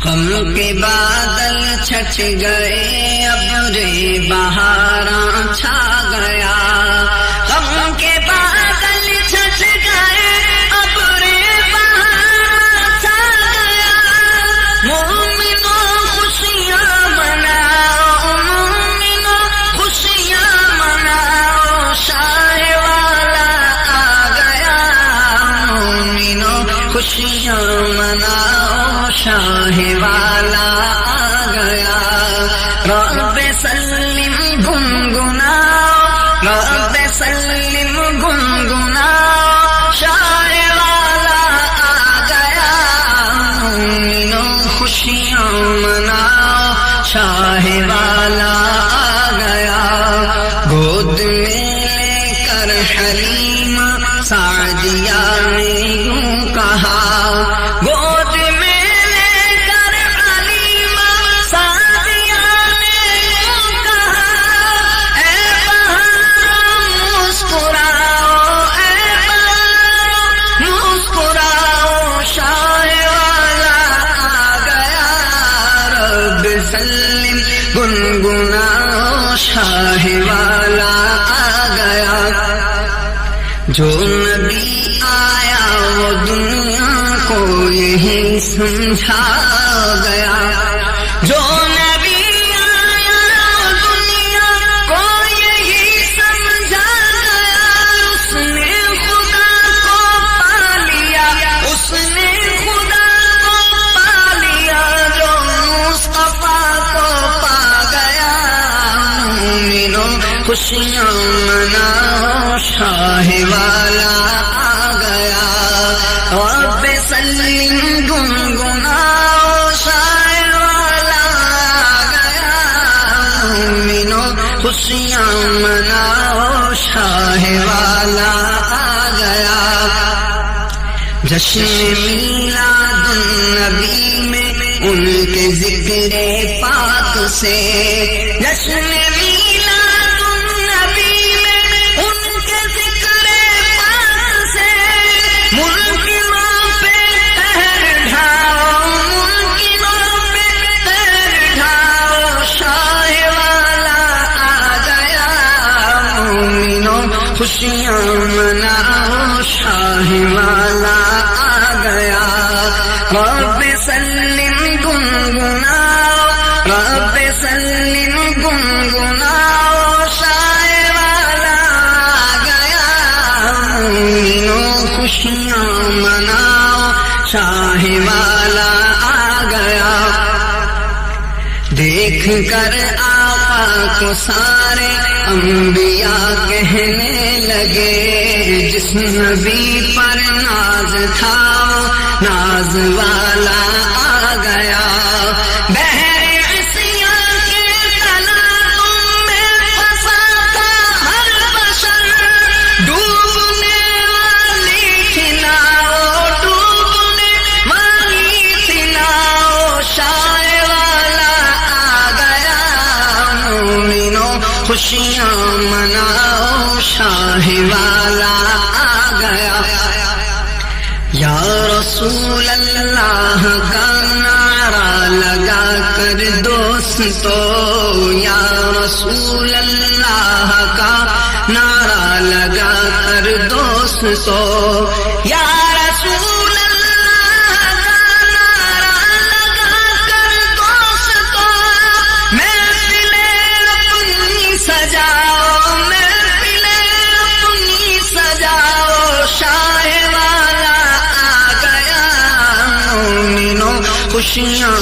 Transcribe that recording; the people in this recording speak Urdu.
غم کے بادل چھٹ گئے ابر بہاراں چھا گیا، غم کے بادل چھٹ گئے ابر بہاراں چھا گیا، مومنوں خوشیاں مناؤ، مومنوں خوشیاں مناؤ، شاہ والا آ گیا، مومنوں خوشیاں مناؤ، شاہ والا آ گیا، رب سلم گنگناؤ، رب سلم گنگناؤ، شاہ والا آ گیا، مومنوں خوشیاں مناؤ، شاہ والا آ گیا، گود میں لے کر حلیم سعدیہ نے یوں کہا، گود میں لے کر حلیم سعدیہ نے یوں کہا، اے بہاروں مسکراؤ، اے بہاروں مسکراؤ، شاہ والا آ گیا، رب سلم گنگناؤ، شاہ والا آ گیا، جو نبی آیا وہ دنیا کو یہی سمجھا گیا، جو نبی آیا وہ دنیا کو یہی سمجھا گیا، اس نے خدا کو پا لیا، اس نے خدا کو پا لیا، جو مصطفیٰ کو پا گیا، مومنوں خوشیاں مناؤ، شاہ والا آ گیا، رب سلم گنگناؤ، شاہ والا آ گیا، مومنوں خوشیاں مناؤ، شاہ والا آ گیا، جشن میلاد النبی میں ان کے ذکر پاک سے، جشن میلاد النبی میں ان کے ذکر پاک سے، منکروں پہ قہر ڈھاؤ، منکروں پہ قہر ڈھاؤ، شاہ والا آ گیا، مومنوں خوشیاں مناؤ، شاہ والا آ گیا، رب سلم گنگناؤ، رب سلم گنگناؤ، شاہ والا آ گیا، مومنوں خوشیاں مناؤ، شاہ والا آ گیا، دیکھ کر آقا کو سارے انبیاء کہنے لگے، جس نبی پر ناز تھا ناز والا آ گیا، بہر عصیاں کے تلاطم میں پھنسا تھا ہر بشر، ڈوبنے والی تھی ناؤ، ڈوبنے والی تھی ناؤ، شاہ والا آ گیا، مومنوں خوشیاں مناؤ، شاہ والا آ گیا، یا رسول اللہ کا نعرہ لگا کر دوستو، یا رسول اللہ کا نعرہ لگا کر دوستو، یا رسول اللہ کا نعرہ لگا کر دوستو، محفلیں اپنی سجاؤ، محفلیں اپنی سجاؤ، شاہ والا آ گیا، مومنوں خوشیاں